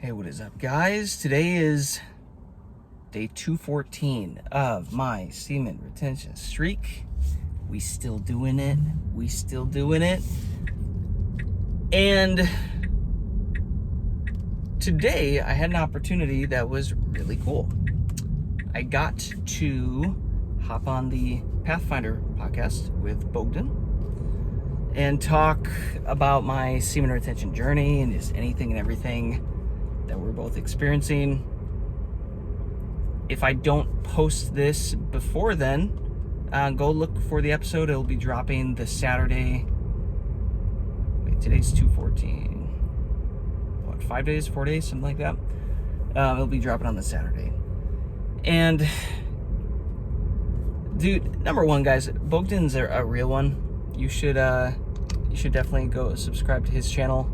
Hey, what is up, guys? Today is day 214 of my semen retention streak. We still doing it. And today I had an opportunity that was really cool. I got to hop on the Pathfinder Podcast with Bogdan and talk about my semen retention journey and just anything and everything that we're both experiencing. If I don't post this before then, go look for the episode. It'll be dropping the Saturday. Wait, today's 2/14. What, 5 days, 4 days, something like that. It'll be dropping on the Saturday. And dude, number one, guys, Bogdan's a real one. You should definitely go subscribe to his channel.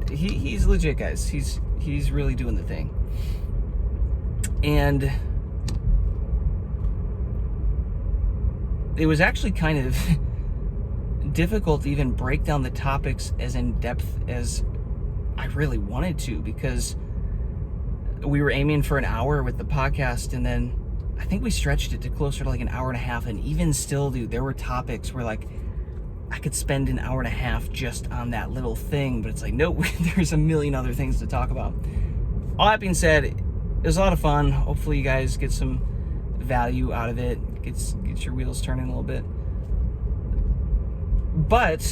He's legit, guys. He's really doing the thing. And it was actually kind of difficult to even break down the topics as in depth as I really wanted to, because we were aiming for an hour with the podcast, and then I think we stretched it to closer to like an hour and a half. And even still, dude, there were topics where like I could spend an hour and a half just on that little thing, but it's like, nope, there's a million other things to talk about. All that being said, it was a lot of fun. Hopefully you guys get some value out of it. Get your wheels turning a little bit. But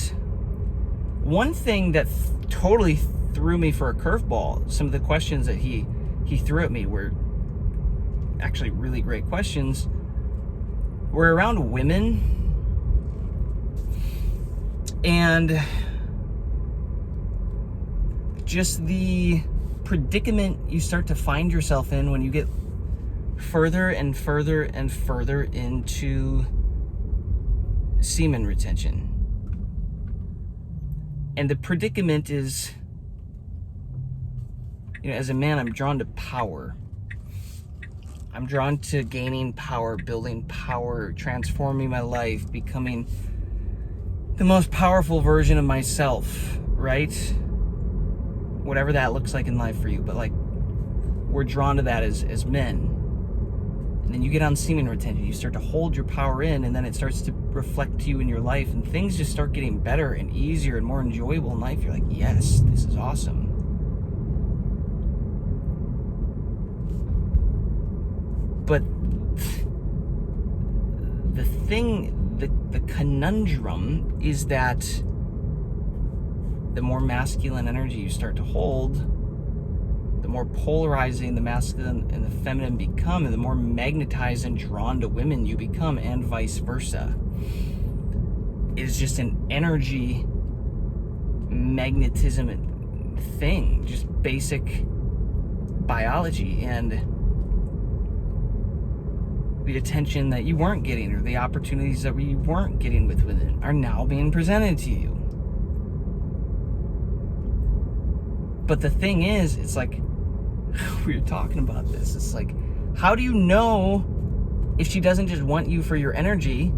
one thing that totally threw me for a curveball, some of the questions that he threw at me were actually really great questions, were around women. And just the predicament you start to find yourself in when you get further and further and further into semen retention. And the predicament is, as a man, I'm drawn to power. I'm drawn to gaining power, building power, transforming my life, becoming the most powerful version of myself, right? Whatever that looks like in life for you, but like, we're drawn to that as men. And then you get on semen retention, you start to hold your power in, and then it starts to reflect to you in your life, and things just start getting better and easier and more enjoyable in life. You're like, yes, this is awesome. But the conundrum is that the more masculine energy you start to hold, the more polarizing the masculine and the feminine become, and the more magnetized and drawn to women you become, and vice versa. It's just an energy magnetism thing, just basic biology. And the attention that you weren't getting, or the opportunities that you weren't getting with women, are now being presented to you. But the thing is, it's like, we were talking about this, it's like, how do you know if she doesn't just want you for your energy,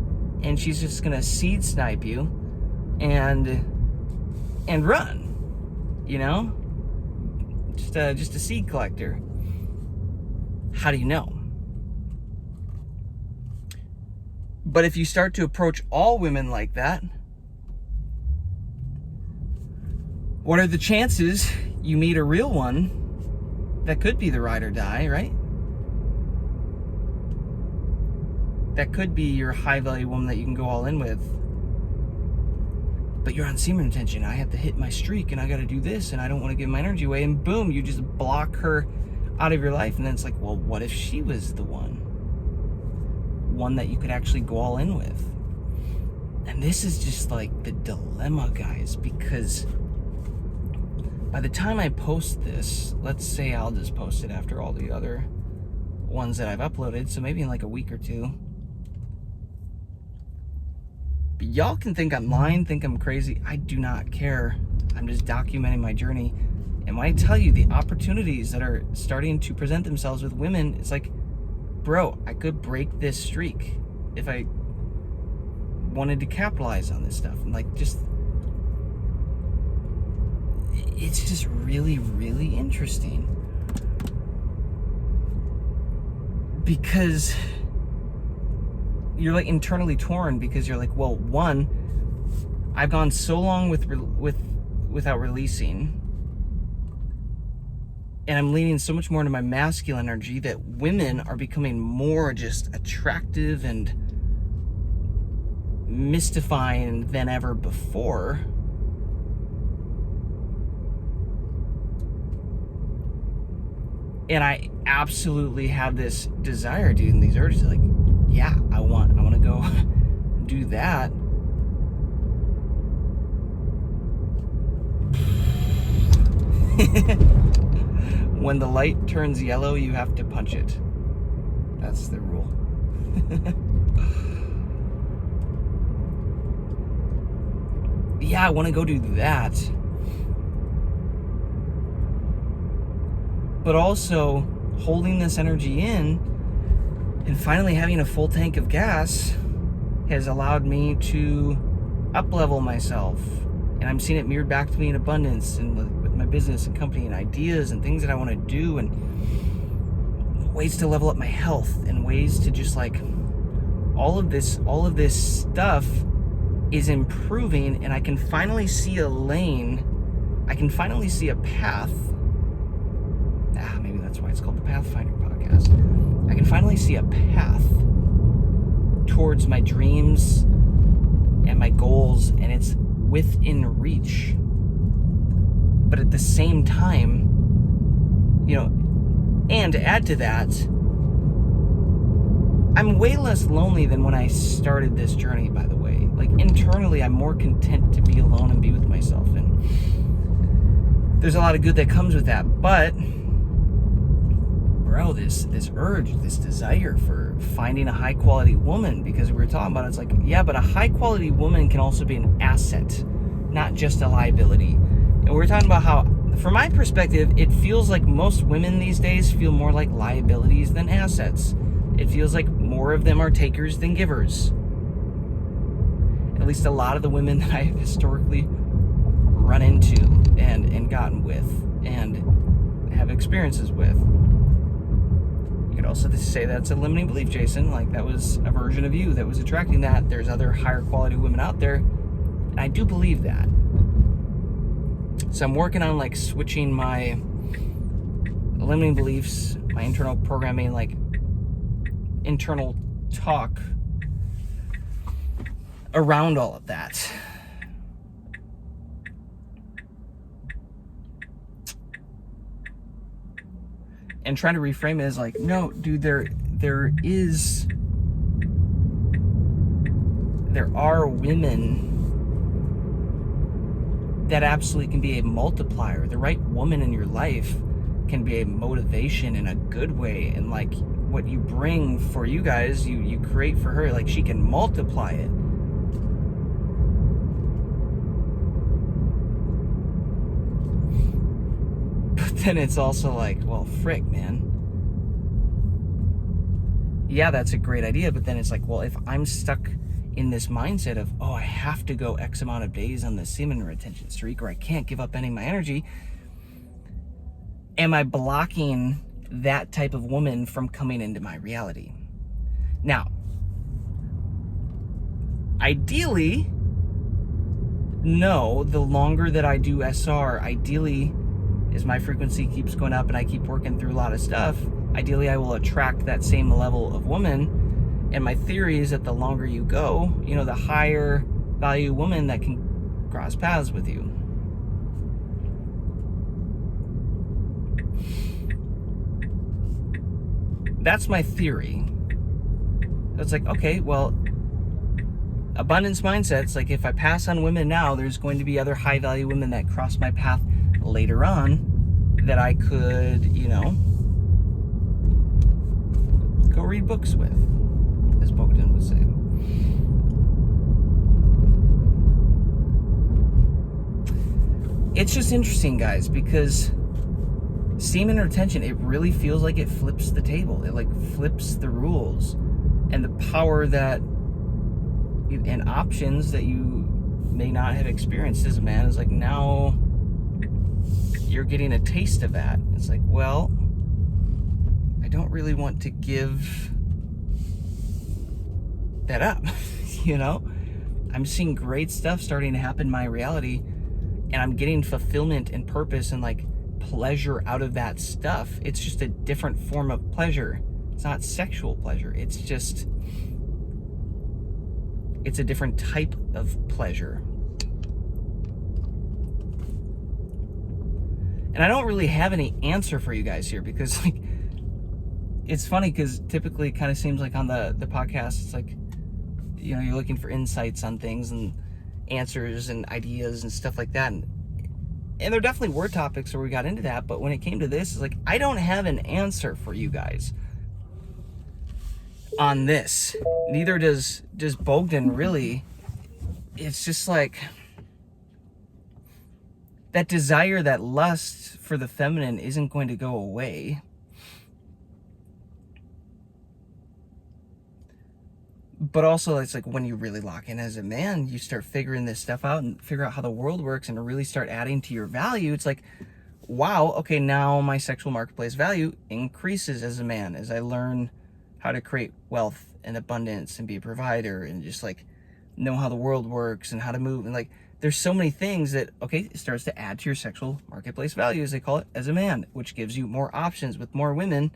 and she's just gonna seed snipe you and run, just a seed collector? How do you know? But if you start to approach all women like that, what are the chances you meet a real one that could be the ride or die, right? That could be your high value woman that you can go all in with. But you're on semen retention. I have to hit my streak, and I got to do this, and I don't want to give my energy away. And boom, you just block her out of your life. And then it's like, well, what if she was the one that you could actually go all in with? And this is just like the dilemma, guys, because by the time I post this, let's say I'll just post it after all the other ones that I've uploaded, so maybe in like a week or two. But y'all can think I'm lying, think I'm crazy. I do not care. I'm just documenting my journey. And when I tell you the opportunities that are starting to present themselves with women, it's like, bro, I could break this streak if I wanted to capitalize on this stuff. And like, just it's just really, really interesting. Because you're like internally torn, because you're like, well, one, I've gone so long without releasing, and I'm leaning so much more into my masculine energy that women are becoming more just attractive and mystifying than ever before. And I absolutely have this desire, dude, and these urges, like, yeah, I want to go do that. When the light turns yellow, you have to punch it. That's the rule. Yeah, I want to go do that. But also holding this energy in and finally having a full tank of gas has allowed me to up-level myself. And I'm seeing it mirrored back to me in abundance, and with my business and company and ideas and things that I want to do, and ways to level up my health, and ways to just like all of this stuff is improving, and I can finally see a lane. I can finally see a path. Maybe that's why it's called the Pathfinder Podcast. I can finally see a path towards my dreams and my goals, and it's within reach. But at the same time, and to add to that, I'm way less lonely than when I started this journey, by the way. Like, internally, I'm more content to be alone and be with myself, and there's a lot of good that comes with that. But bro, this urge, this desire for finding a high quality woman, because we were talking about it, it's like, yeah, but a high quality woman can also be an asset, not just a liability. And we're talking about how, from my perspective, it feels like most women these days feel more like liabilities than assets. It feels like more of them are takers than givers. At least a lot of the women that I've historically run into and gotten with and have experiences with. You could also say that's a limiting belief, Jason. Like, that was a version of you that was attracting that. There's other higher quality women out there. And I do believe that. So I'm working on like switching my limiting beliefs, my internal programming, like internal talk around all of that. And trying to reframe it as like, no, dude, there are women that absolutely can be a multiplier. The right woman in your life can be a motivation in a good way, and like what you bring for you guys, you create for her, like she can multiply it. But then it's also like, well, frick, man. Yeah, that's a great idea, but then it's like, well, if I'm stuck in this mindset of, oh, I have to go X amount of days on the semen retention streak, or I can't give up any of my energy, am I blocking that type of woman from coming into my reality? Now, ideally, no, the longer that I do SR, ideally, as my frequency keeps going up and I keep working through a lot of stuff, ideally I will attract that same level of woman. And my theory is that the longer you go, the higher value woman that can cross paths with you. That's my theory. It's like, okay, well, abundance mindset's like, if I pass on women now, there's going to be other high value women that cross my path later on that I could, go read books with, as Bogdan would say. It's just interesting, guys, because semen retention, it really feels like it flips the table. It like flips the rules, and the power that and options that you may not have experienced as a man is like now you're getting a taste of that. It's like, well, I don't really want to give that up. You know, I'm seeing great stuff starting to happen in my reality, and I'm getting fulfillment and purpose and like pleasure out of that stuff. It's just a different form of pleasure. It's not sexual pleasure. It's a different type of pleasure. And I don't really have any answer for you guys here, because like, it's funny because typically it kind of seems like on the podcast, it's like, you know, you're looking for insights on things and answers and ideas and stuff like that. And there definitely were topics where we got into that, but when it came to this, it's like, I don't have an answer for you guys on this. Neither does Bogdan, really. It's just like that desire, that lust for the feminine isn't going to go away. But also, it's like when you really lock in as a man, you start figuring this stuff out and figure out how the world works and really start adding to your value. It's like, wow, okay, now my sexual marketplace value increases as a man as I learn how to create wealth and abundance and be a provider and just like know how the world works and how to move. And like, there's so many things that, okay, it starts to add to your sexual marketplace value, as they call it, as a man, which gives you more options with more women.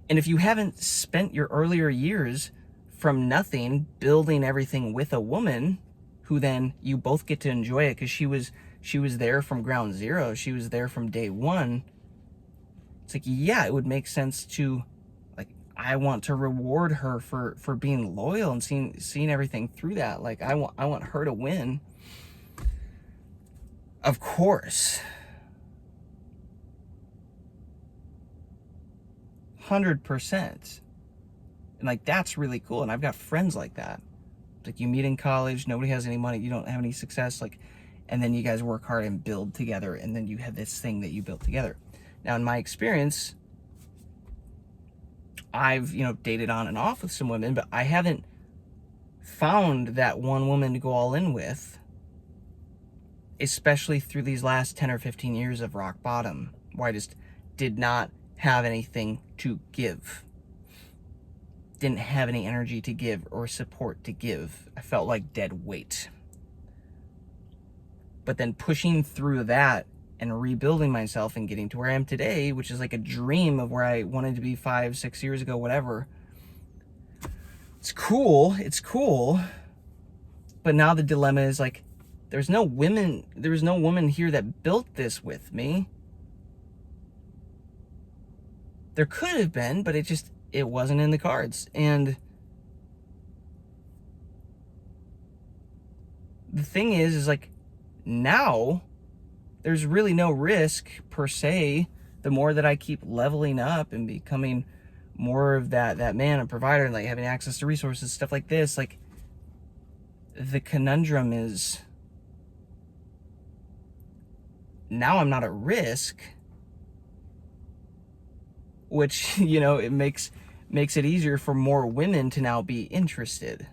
And if you haven't spent your earlier years from nothing building everything with a woman, who then you both get to enjoy it because she was there from ground zero, she was there from day one, it's like, yeah, it would make sense to, like, I want to reward her for being loyal and seeing everything through that. Like, I want her to win, of course, 100%. And like, that's really cool. And I've got friends like that. Like, you meet in college, nobody has any money, you don't have any success, like, and then you guys work hard and build together, and then you have this thing that you built together. Now, in my experience, I've, you know, dated on and off with some women, but I haven't found that one woman to go all in with, especially through these last 10 or 15 years of rock bottom, where I just did not have anything to give. Didn't have any energy to give or support to give. I felt like dead weight. But then pushing through that and rebuilding myself and getting to where I am today, which is like a dream of where I wanted to be 5-6 years ago, whatever. It's cool. But now the dilemma is like, there was no woman here that built this with me. There could have been, but it wasn't in the cards. And the thing is like, now there's really no risk per se. The more that I keep leveling up and becoming more of that man and provider, and like having access to resources, stuff like this, like, the conundrum is now I'm not at risk, which, you know, it makes it easier for more women to now be interested.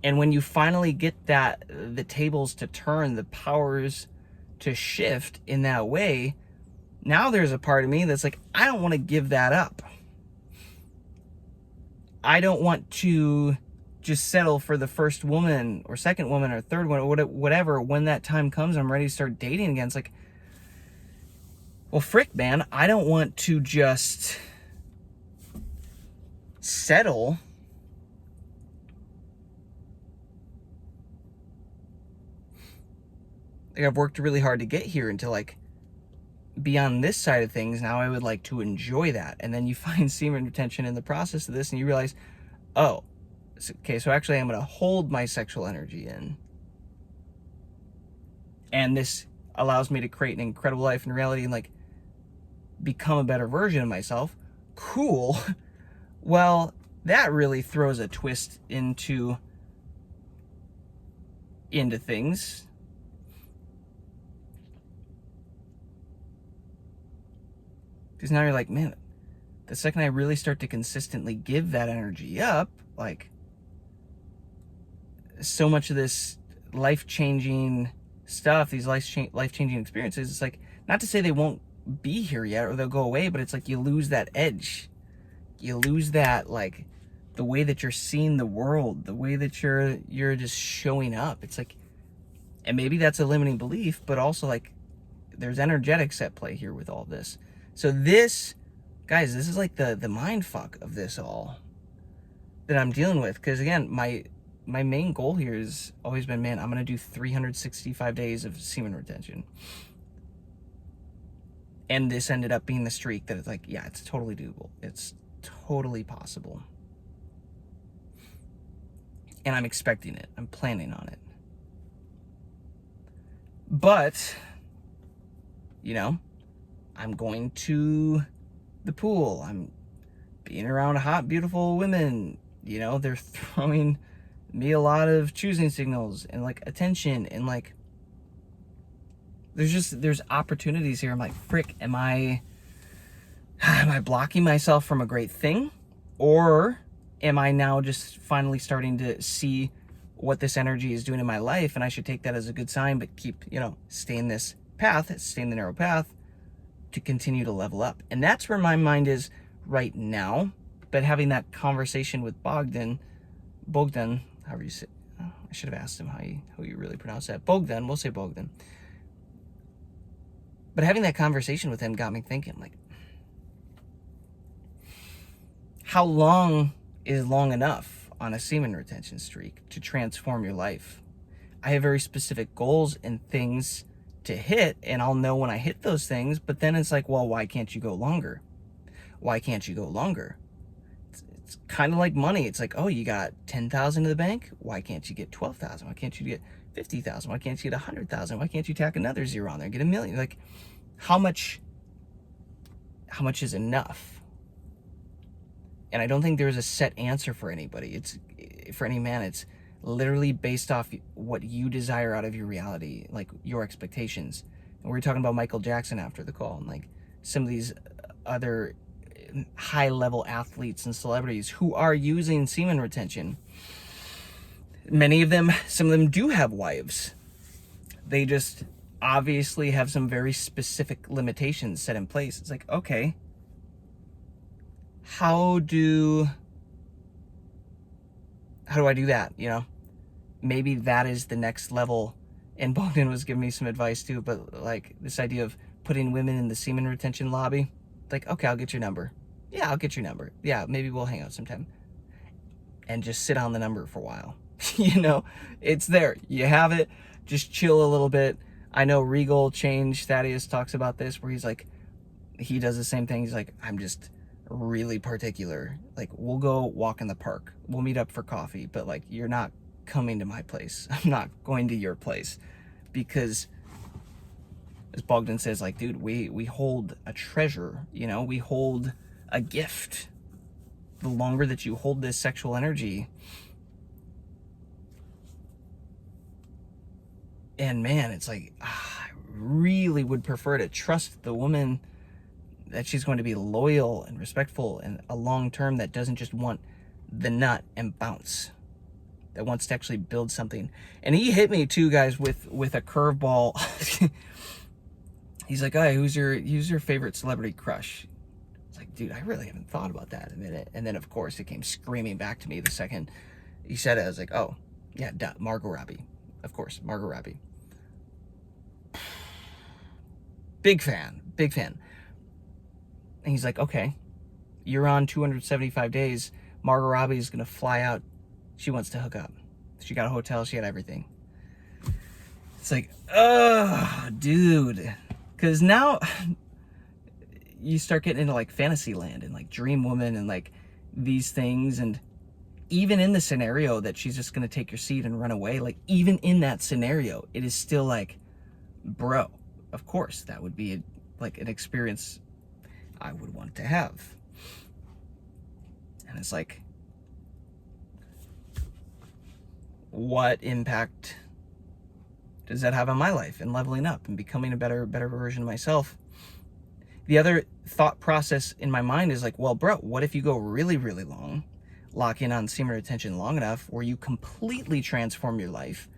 And when you finally get the tables to turn, the powers to shift in that way, now there's a part of me that's like, I don't want to give that up. I don't want to just settle for the first woman or second woman or third one or whatever. When that time comes, I'm ready to start dating again. It's like, well, frick, man, I don't want to just settle. Like, I've worked really hard to get here, and to like be on this side of things. Now I would like to enjoy that. And then you find semen retention in the process of this, and you realize, oh, okay, so actually I'm going to hold my sexual energy in. And this allows me to create an incredible life in reality and like become a better version of myself. Cool. Well, that really throws a twist into things. Because now you're like, man, the second I really start to consistently give that energy up, like, so much of this life-changing stuff, these life-changing experiences, it's like, not to say they won't be here yet or they'll go away, but it's like you lose that edge. You lose that, like, the way that you're seeing the world, the way that you're just showing up. It's like, and maybe that's a limiting belief, but also, like, there's energetics at play here with all this. So this, guys, this is like the mind fuck of this all that I'm dealing with. Because again, my main goal here has always been, man, I'm going to do 365 days of semen retention. And this ended up being the streak that it's like, yeah, it's totally doable. It's totally possible. And I'm expecting it. I'm planning on it. But, you know, I'm going to the pool. I'm being around hot, beautiful women. You know, they're throwing me a lot of choosing signals and, like, attention. And, like, there's opportunities here. I'm like, frick, am I blocking myself from a great thing? Or am I now just finally starting to see what this energy is doing in my life, and I should take that as a good sign, but keep, you know, stay in this path, stay in the narrow path to continue to level up. And that's where my mind is right now. But having that conversation with Bogdan, however you say, I should have asked him how you really pronounce that. Bogdan, we'll say Bogdan. But having that conversation with him got me thinking, like, how long is long enough on a semen retention streak to transform your life? I have very specific goals and things to hit, and I'll know when I hit those things, but then it's like, well, why can't you go longer? Why can't you go longer? It's kind of like money. It's like, oh, you got 10,000 in the bank. Why can't you get 12,000? Why can't you get 50,000? Why can't you get 100,000? Why can't you tack another zero on there and get 1 million? Like, how much is enough? And I don't think there's a set answer for anybody. It's for any man. It's literally based off what you desire out of your reality, like your expectations. And we were talking about Michael Jackson after the call, and like some of these other high-level athletes and celebrities who are using semen retention. Many of them, some of them do have wives. They just obviously have some very specific limitations set in place. It's like, okay, how do I do that? You know, maybe that is the next level. And Bogdan was giving me some advice too, but like this idea of putting women in the semen retention lobby. Like, okay, I'll get your number. Yeah, I'll get your number. Yeah, maybe we'll hang out sometime. And just sit on the number for a while. You know, it's there. You have it. Just chill a little bit. I know Regal Change Thaddeus talks about this, where he's like, he does the same thing. He's like, I'm just really particular. Like, we'll go walk in the park. We'll meet up for coffee, but like, you're not coming to my place. I'm not going to your place. Because as Bogdan says, like, dude, we hold a treasure, you know, we hold a gift. The longer that you hold this sexual energy, and man, it's like, I really would prefer to trust the woman that she's going to be loyal and respectful and a long term, that doesn't just want the nut and bounce, that wants to actually build something. And he hit me too, guys, with a curveball. He's like, "Hey, who's your favorite celebrity crush?" It's like, dude, I really haven't thought about that in a minute. And then of course it came screaming back to me the second he said it. I was like, oh yeah, Margot Robbie. Of course, Margot Robbie. Big fan. And he's like, okay, you're on 275 days. Margot Robbie is going to fly out. She wants to hook up. She got a hotel. She had everything. It's like, oh, dude. Because now you start getting into like fantasy land and like dream woman and like these things. And even in the scenario that she's just going to take your seat and run away, like even in that scenario, it is still like, bro, of course, that would be like an experience I would want to have. And it's like, what impact does that have on my life and leveling up and becoming a better version of myself? The other thought process in my mind is like, well, bro, what if you go really, really long, lock in on semen retention long enough where you completely transform your life,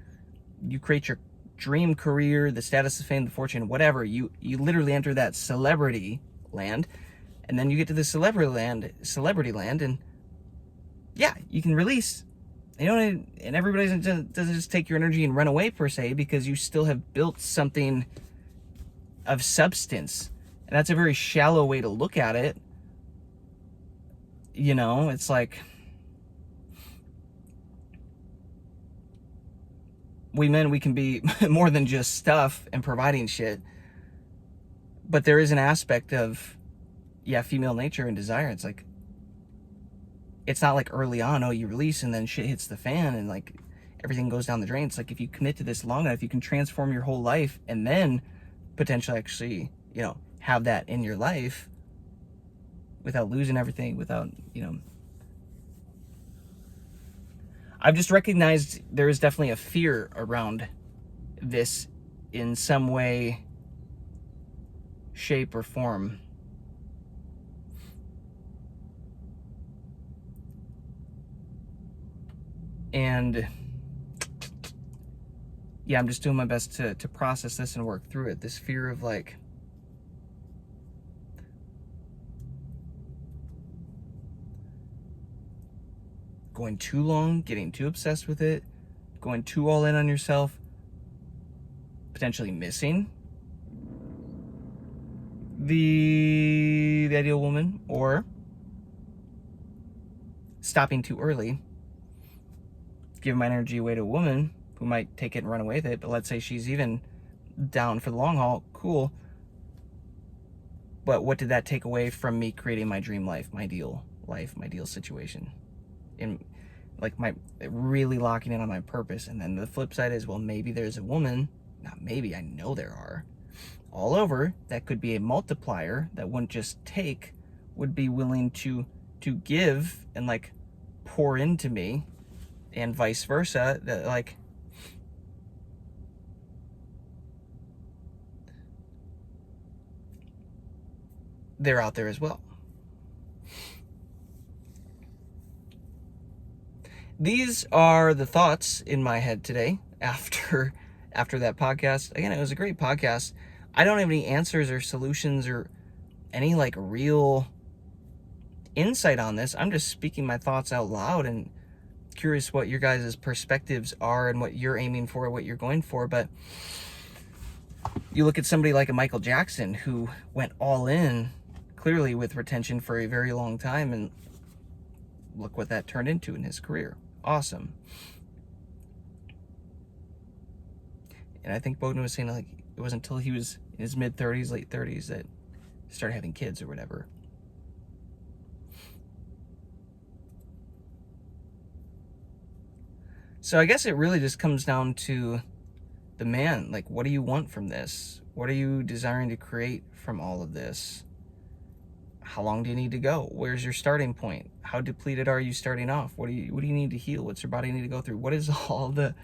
you create your dream career, the status, the fame, the fortune, whatever. You literally enter that celebrity land, and then you get to the celebrity land, and yeah, you can release. And everybody doesn't just take your energy and run away per se, because you still have built something of substance. And that's a very shallow way to look at it. It's like we can be more than just stuff and providing shit. But there is an aspect of, female nature and desire. It's like, it's not like early on, you release and then shit hits the fan and like everything goes down the drain. It's like, if you commit to this long enough, you can transform your whole life and then potentially actually, have that in your life without losing everything, without, I've just recognized there is definitely a fear around this in some way, shape, or form. And I'm just doing my best to process this and work through it. This fear of like, going too long, getting too obsessed with it, going too all in on yourself, potentially missing the ideal woman, or stopping too early, giving my energy away to a woman who might take it and run away with it. But let's say she's even down for the long haul, cool. But what did that take away from me creating my dream life, my ideal situation? In like my really locking in on my purpose. And then the flip side is, well, maybe there's a woman, not maybe, I know there are, all over, that could be a multiplier that wouldn't just take, would be willing to give and like pour into me, and vice versa, that like they're out there as well. These are the thoughts in my head today after that podcast. Again, it was a great podcast. I don't have any answers or solutions or any like real insight on this. I'm just speaking my thoughts out loud and curious what your guys' perspectives are and what you're aiming for, what you're going for. But you look at somebody like a Michael Jackson, who went all in clearly with retention for a very long time, and look what that turned into in his career. Awesome. And I think Bogdan was saying like it wasn't until he was in his mid-30s, late 30s, that he started having kids or whatever. So I guess it really just comes down to the man. Like, what do you want from this? What are you desiring to create from all of this? How long do you need to go? Where's your starting point? How depleted are you starting off? What do you need to heal? What's your body need to go through? What's all the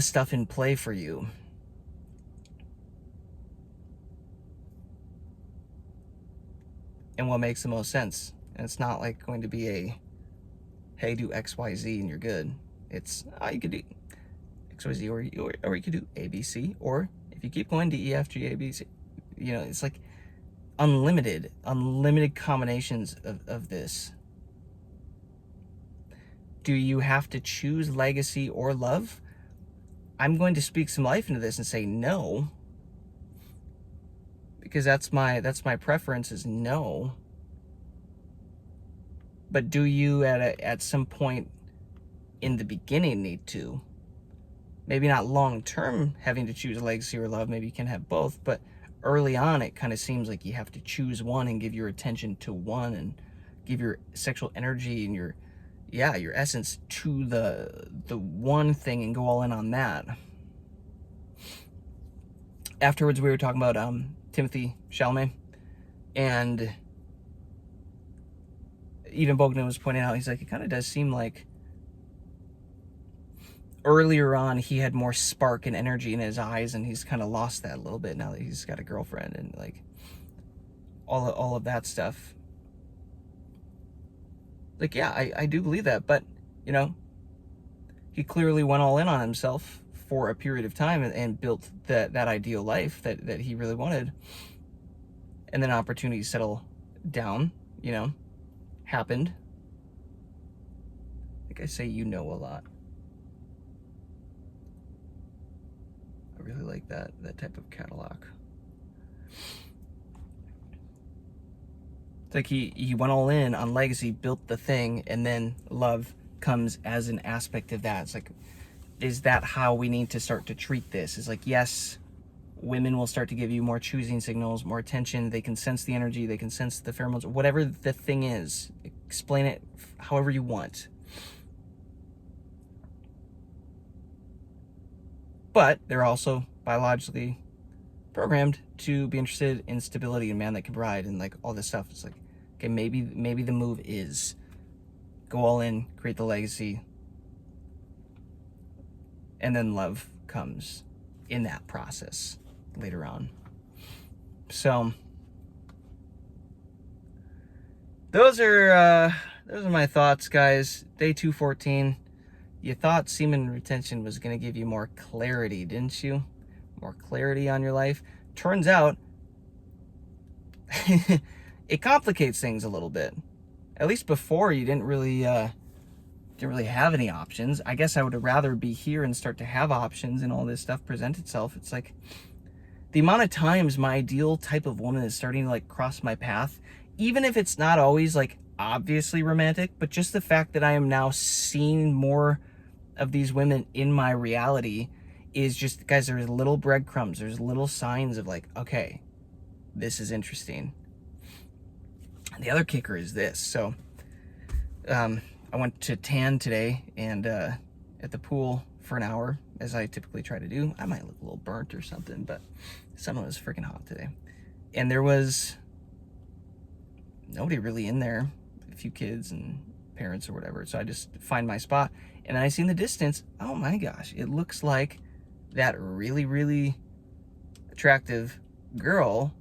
stuff in play for you? And what makes the most sense? And it's not like going to be a, hey, do X, Y, Z and you're good. It's, you could do X, Y, Z, or you could do A, B, C, or if you keep going, D, E, F, G, A, B, C. It's like unlimited combinations of this. Do you have to choose legacy or love? I'm going to speak some life into this and say no, because that's my preference, is no. But do you at some point in the beginning need to? Maybe not long term having to choose legacy or love. Maybe you can have both, but early on it kind of seems like you have to choose one and give your attention to one and give your sexual energy and your essence to the one thing and go all in on that. Afterwards we were talking about Timothy Chalamet, and even Bogdan was pointing out, he's like, it kind of does seem like earlier on he had more spark and energy in his eyes, and he's kind of lost that a little bit now that he's got a girlfriend and like all of that stuff. Like, yeah, I do believe that, but he clearly went all in on himself for a period of time and built that ideal life that he really wanted. And then opportunities settle down, happened. I think I say a lot. I really like that type of Cadillac. It's like he went all in on legacy, built the thing, and then love comes as an aspect of that. It's like, is that how we need to start to treat this? It's like, yes, women will start to give you more choosing signals, more attention. They can sense the energy. They can sense the pheromones, whatever the thing is. Explain it however you want. But they're also biologically programmed to be interested in stability and man that can provide and like all this stuff. It's like, okay, maybe the move is go all in, create the legacy, and then love comes in that process later on. So those are my thoughts, guys. Day 214. You thought semen retention was going to give you more clarity, didn't you? More clarity on your life. Turns out it complicates things a little bit. At least before, you didn't really have any options. I guess I would rather be here and start to have options and all this stuff present itself. It's like the amount of times my ideal type of woman is starting to like cross my path, even if it's not always like obviously romantic, but just the fact that I am now seeing more of these women in my reality is just, guys, there's little breadcrumbs, there's little signs of like, okay, this is interesting. And the other kicker is this. So I went to tan today and at the pool for an hour, as I typically try to do. I might look a little burnt or something, but the sun was freaking hot today. And there was nobody really in there, a few kids and parents or whatever. So I just find my spot and I see in the distance, oh my gosh, it looks like that really, really attractive girl,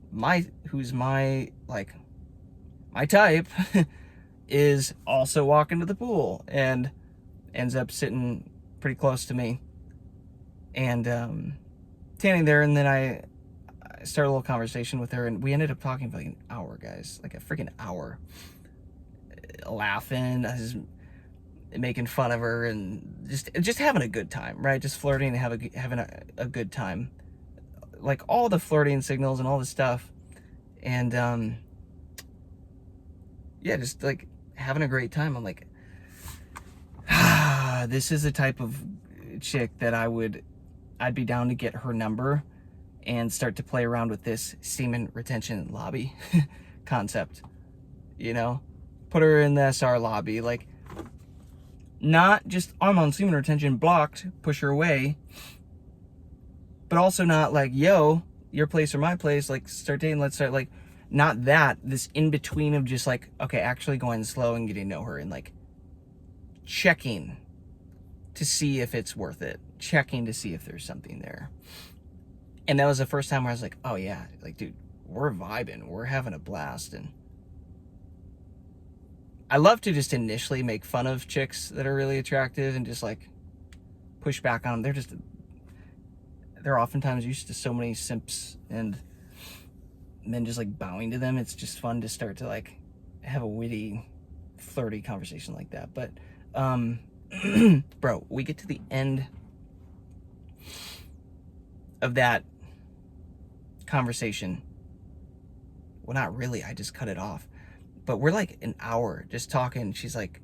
who's my type, is also walking to the pool and ends up sitting pretty close to me and standing there. And then I started a little conversation with her and we ended up talking for like an hour, guys, like a freaking hour, laughing, making fun of her and just having a good time, right? Just flirting and having a good time, like all the flirting signals and all the stuff. And yeah, just like having a great time. I'm like, this is the type of chick that I'd be down to get her number and start to play around with this semen retention lobby concept, put her in the SR lobby, like not just I'm on semen retention, blocked, push her away, but also not like, yo, your place or my place, like start dating, let's start, like not that, this in between of just like, okay, actually going slow and getting to know her and like checking to see if it's worth it, checking to see if there's something there. And that was the first time where I was like, oh yeah, like dude, we're vibing, we're having a blast. And I love to just initially make fun of chicks that are really attractive and just like push back on them. They're oftentimes used to so many simps and then just like bowing to them. It's just fun to start to like have a witty, flirty conversation like that. But bro, we get to the end of that conversation. Well, not really, I just cut it off. But we're like an hour just talking. She's like,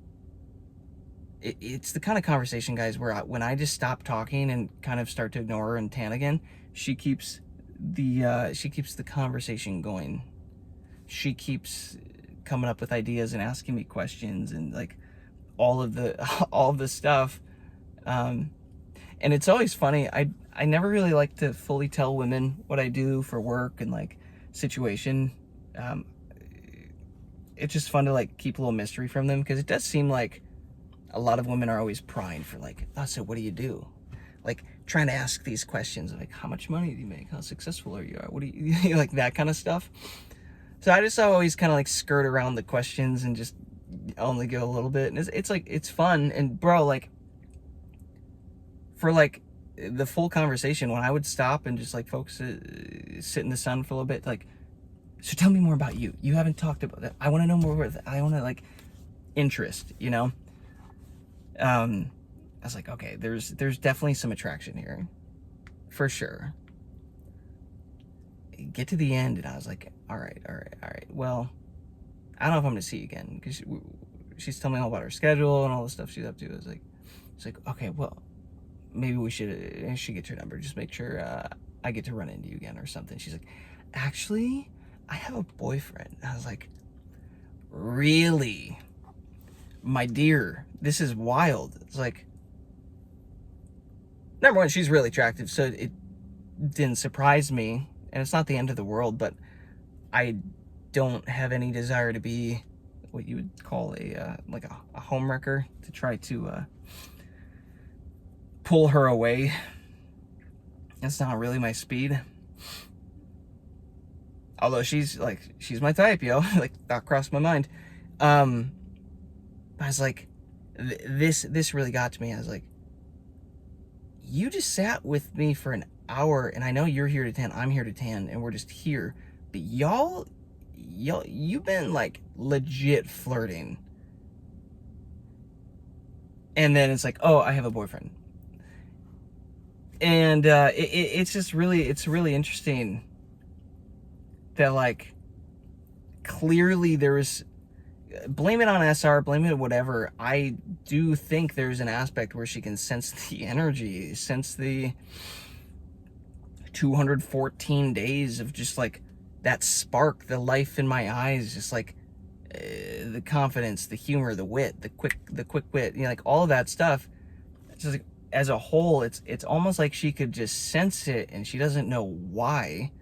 it's the kind of conversation, guys, where when I just stop talking and kind of start to ignore her and tan again, she keeps the conversation going. She keeps coming up with ideas and asking me questions and like all of the stuff. And it's always funny. I never really like to fully tell women what I do for work and like situation. It's just fun to like keep a little mystery from them, because it does seem like a lot of women are always prying for like, oh, so what do you do? Like trying to ask these questions like, how much money do you make? How successful are you? What do you like, that kind of stuff. So I just always kind of like skirt around the questions and just only go a little bit. And it's like, it's fun. And bro, like for like the full conversation, when I would stop and just like focus, sit in the sun for a little bit, like, so tell me more about you. You haven't talked about that. I want to know more. I want to like interest, you know? I was like, okay, there's definitely some attraction here, for sure. Get to the end, and I was like, all right. Well, I don't know if I'm gonna see you again, because she's telling me all about her schedule and all the stuff she's up to. It's like, okay, well, maybe I should get your number, just make sure I get to run into you again or something. She's like, actually, I have a boyfriend. I was like, really? My dear, this is wild. It's like, number one, she's really attractive, so it didn't surprise me, and it's not the end of the world, but I don't have any desire to be what you would call a homewrecker, to try to pull her away. That's not really my speed. Although she's my type, yo. Like, that crossed my mind. I was like, this really got to me. I was like, you just sat with me for an hour, and I know you're here to tan, I'm here to tan, and we're just here. But y'all, you've been like legit flirting. And then it's like, oh, I have a boyfriend. And it's really interesting that, like, clearly there was, blame it on SR, blame it whatever, I do think there's an aspect where she can sense the energy, sense the 214 days of just like that spark, the life in my eyes, just like the confidence, the humor, the wit, the quick wit, you know, like all of that stuff. It's just like, as a whole, it's almost like she could just sense it, and she doesn't know why,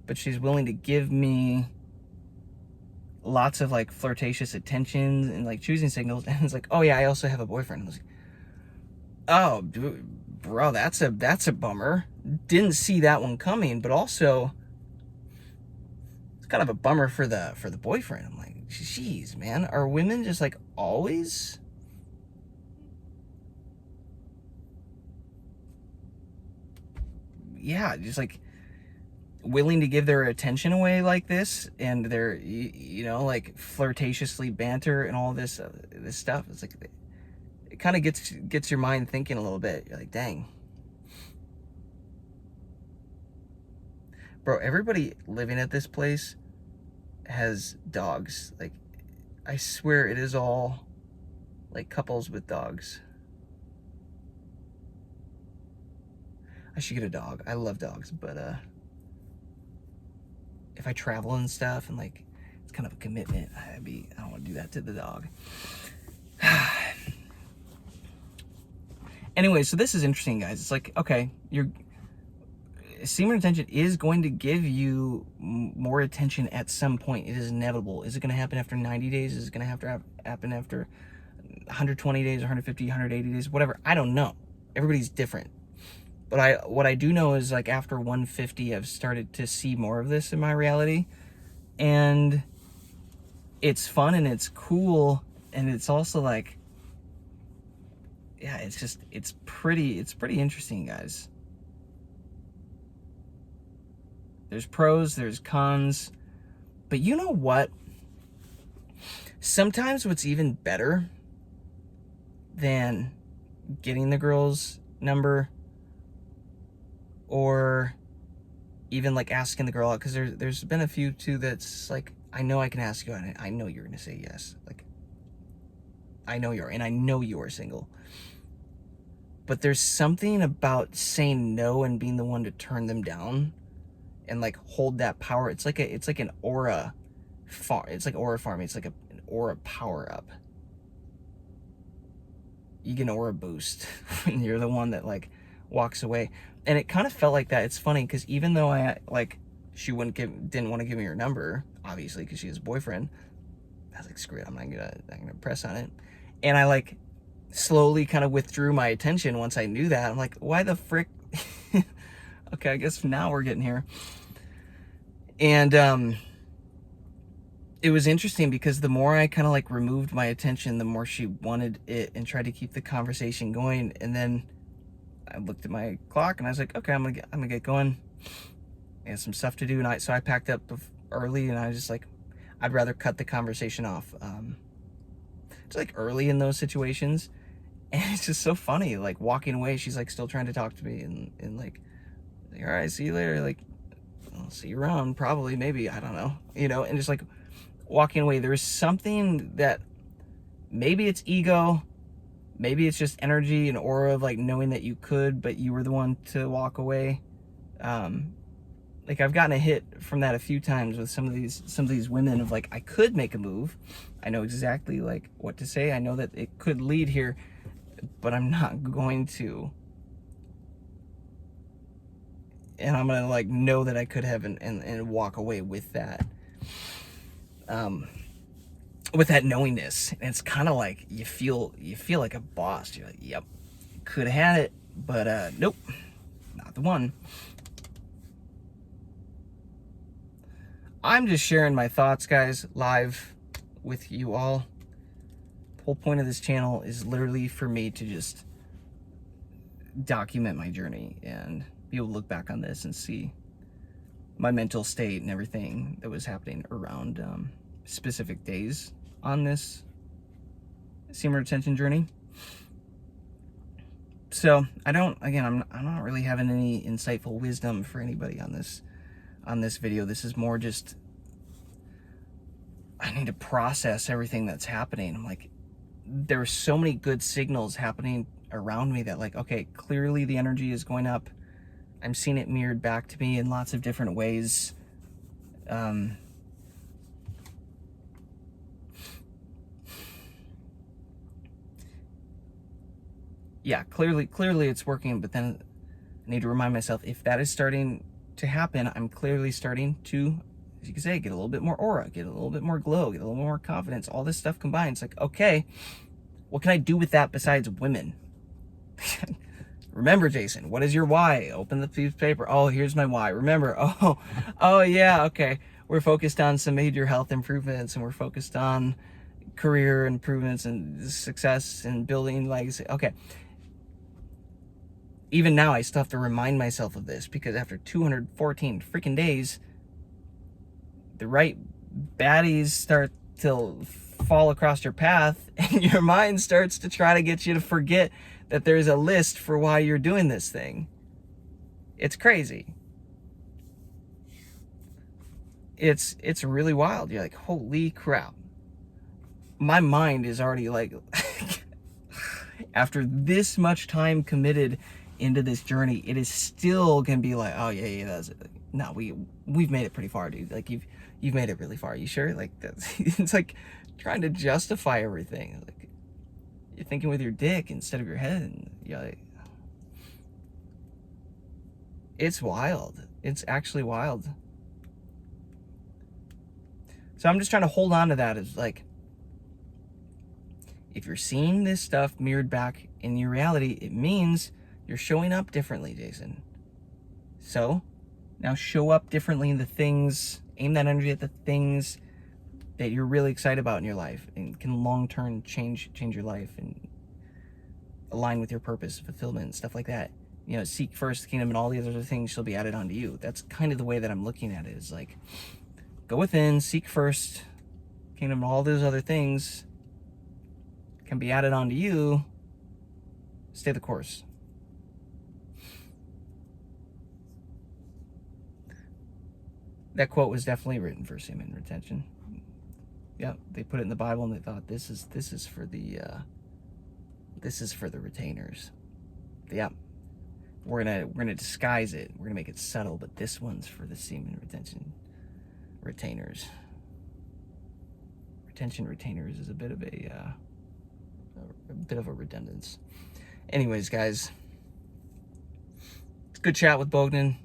but she's willing to give me lots of like flirtatious attentions and like choosing signals. And it's like, oh yeah, I also have a boyfriend. I was like, oh dude, bro, that's a bummer. Didn't see that one coming, but also it's kind of a bummer for the boyfriend. I'm like, jeez, man, are women just like always just like willing to give their attention away like this, and their, you know, like flirtatiously banter and all this stuff? It's like, it kind of gets your mind thinking a little bit. You're like, dang, bro, everybody living at this place has dogs. Like, I swear it is all like couples with dogs. I should get a dog. I love dogs, but if I travel and stuff, and like, it's kind of a commitment, I don't want to do that to the dog. Anyway, so this is interesting, guys. It's like, okay, your semen retention is going to give you more attention at some point. It is inevitable. Is it going to happen after 90 days? Is it going to have to happen after 120 days, 150, 180 days, whatever? I don't know. Everybody's different. But what I do know is, like, after 150, I've started to see more of this in my reality, and it's fun and it's cool, and it's also like, yeah, it's pretty interesting, guys. There's pros, there's cons, but you know what? Sometimes what's even better than getting the girl's number, or even like asking the girl out, because there's been a few too that's like, I know I can ask you out, and I know you're gonna say yes. Like, I know you are single. But there's something about saying no and being the one to turn them down and like hold that power. It's like an aura farm. It's like aura farming. It's like an aura power up. You get an aura boost when you're the one that like walks away. And it kind of felt like that. It's funny because even though she didn't want to give me her number, obviously, because she has a boyfriend, I was like, screw it, I'm not gonna press on it. And I like slowly kind of withdrew my attention once I knew that. I'm like, why the frick? Okay, I guess now we're getting here. And it was interesting because the more I kind of like removed my attention, the more she wanted it and tried to keep the conversation going. And then I looked at my clock and I was like, okay, I'm gonna get going. I had some stuff to do, and so I packed up early, and I was just like, I'd rather cut the conversation off. It's like early in those situations, and it's just so funny. Like walking away, she's like still trying to talk to me, and like, all right, see you later. Like, I'll see you around, probably, maybe, I don't know, and just like walking away. There's something that maybe it's ego, maybe it's just energy and aura of like knowing that you could, but you were the one to walk away. Like I've gotten a hit from that a few times with some of these women of like, I could make a move. I know exactly like what to say. I know that it could lead here, but I'm not going to. And I'm gonna like know that I could have and walk away with that. With that knowingness. And it's kind of like you feel like a boss. You're like, yep, could have had it, but nope, not the one. I'm just sharing my thoughts, guys, live with you all. The whole point of this channel is literally for me to just document my journey and be able to look back on this and see my mental state and everything that was happening around specific days on this semen retention journey. So I'm not really having any insightful wisdom for anybody on this video. This is more just, I need to process everything that's happening. I'm like, there are so many good signals happening around me that like, okay, clearly the energy is going up. I'm seeing it mirrored back to me in lots of different ways. Yeah, clearly it's working, but then I need to remind myself, if that is starting to happen, I'm clearly starting to, as you can say, get a little bit more aura, get a little bit more glow, get a little more confidence, all this stuff combined. It's like, okay, what can I do with that besides women? Remember, Jason, what is your why? Open the piece of paper. Oh, here's my why. Remember, oh yeah, okay. We're focused on some major health improvements, and we're focused on career improvements and success and building legacy. Okay. Even now, I still have to remind myself of this, because after 214 freaking days, the right baddies start to fall across your path, and your mind starts to try to get you to forget that there's a list for why you're doing this thing. It's crazy. It's really wild. You're like, holy crap. My mind is already like, after this much time committed into this journey, it is still gonna be like, oh yeah, that's it. No, we've made it pretty far, dude. Like you've made it really far. You sure? Like that's, it's like trying to justify everything. Like you're thinking with your dick instead of your head. And you're like, it's wild. It's actually wild. So I'm just trying to hold on to that as like, if you're seeing this stuff mirrored back in your reality, it means you're showing up differently, Jason. So now show up differently in the things, aim that energy at the things that you're really excited about in your life and can long-term change your life and align with your purpose, fulfillment, and stuff like that. Seek first the kingdom, and all the other things shall be added onto you. That's kind of the way that I'm looking at it, is like, go within, seek first kingdom, and all those other things can be added onto you. Stay the course. That quote was definitely written for semen retention. Yeah, they put it in the Bible, and they thought this is for the retainers. Yeah, we're gonna disguise it. We're gonna make it subtle, but this one's for the semen retention retainers. Retention retainers is a bit of a redundance. Anyways, guys, it's a good chat with Bogdan.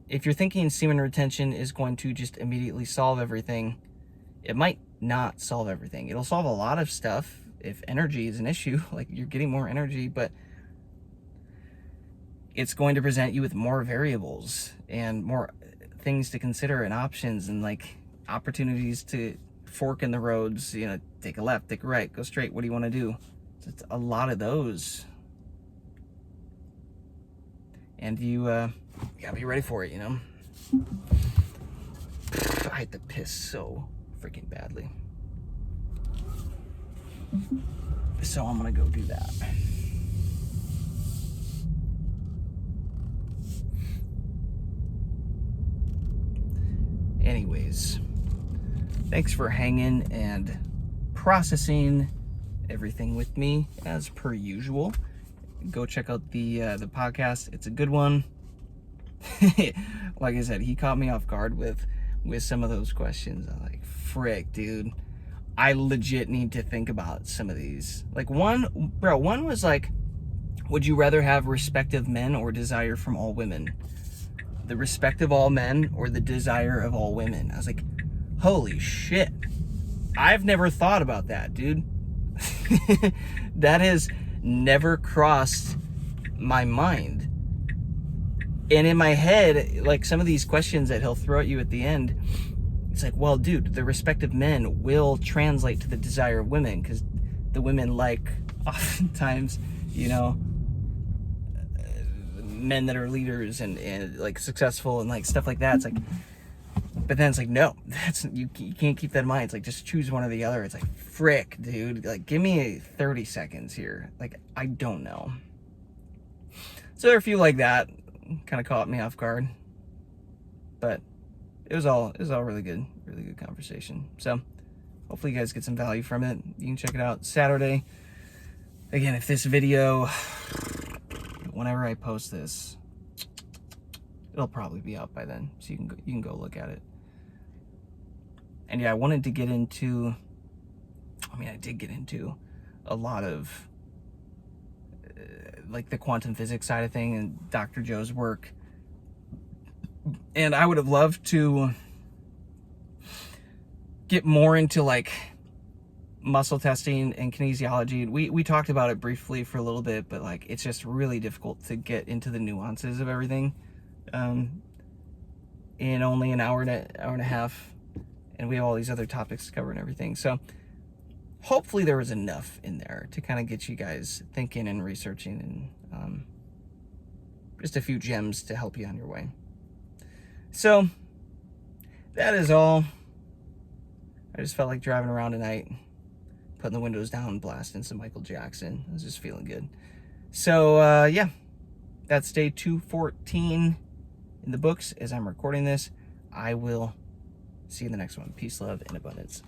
If you're thinking semen retention is going to just immediately solve everything, it might not solve everything. It'll solve a lot of stuff if energy is an issue, like you're getting more energy, but it's going to present you with more variables and more things to consider and options and like opportunities to fork in the roads, take a left, take a right, go straight. What do you want to do? It's a lot of those and you gotta be ready for it, you know. I had to piss so freaking badly, so I'm gonna go do that. Anyways, thanks for hanging and processing everything with me as per usual. Go check out the podcast. It's a good one. Like I said, he caught me off guard with some of those questions. I'm like, frick, dude. I legit need to think about some of these. Like one was like, would you rather have respect of men or desire from all women? The respect of all men or the desire of all women? I was like, holy shit. I've never thought about that, dude. That has never crossed my mind. And in my head, like some of these questions that he'll throw at you at the end, it's like, well, dude, the respect of men will translate to the desire of women, because the women like, oftentimes, you know, men that are leaders and like successful and like stuff like that. It's like, but then it's like, no, that's you can't keep that in mind. It's like, just choose one or the other. It's like, frick, dude, like give me 30 seconds here. Like, I don't know. So there are a few like that, kind of caught me off guard, but it was all really good conversation. So hopefully you guys get some value from it. You can check it out Saturday. Again, if this video, whenever I post this, it'll probably be out by then, so you can go look at it. And yeah, I wanted to get into, I did get into a lot of like the quantum physics side of thing and Dr. Joe's work. And I would have loved to get more into like muscle testing and kinesiology. We talked about it briefly for a little bit, but like it's just really difficult to get into the nuances of everything in only an hour and a half, and we have all these other topics to cover and everything. So hopefully there was enough in there to kind of get you guys thinking and researching, and just a few gems to help you on your way. So that is all. I just felt like driving around tonight, putting the windows down, blasting some Michael Jackson. I was just feeling good. So yeah, that's day 214 in the books as I'm recording this. I will see you in the next one. Peace, love, and abundance.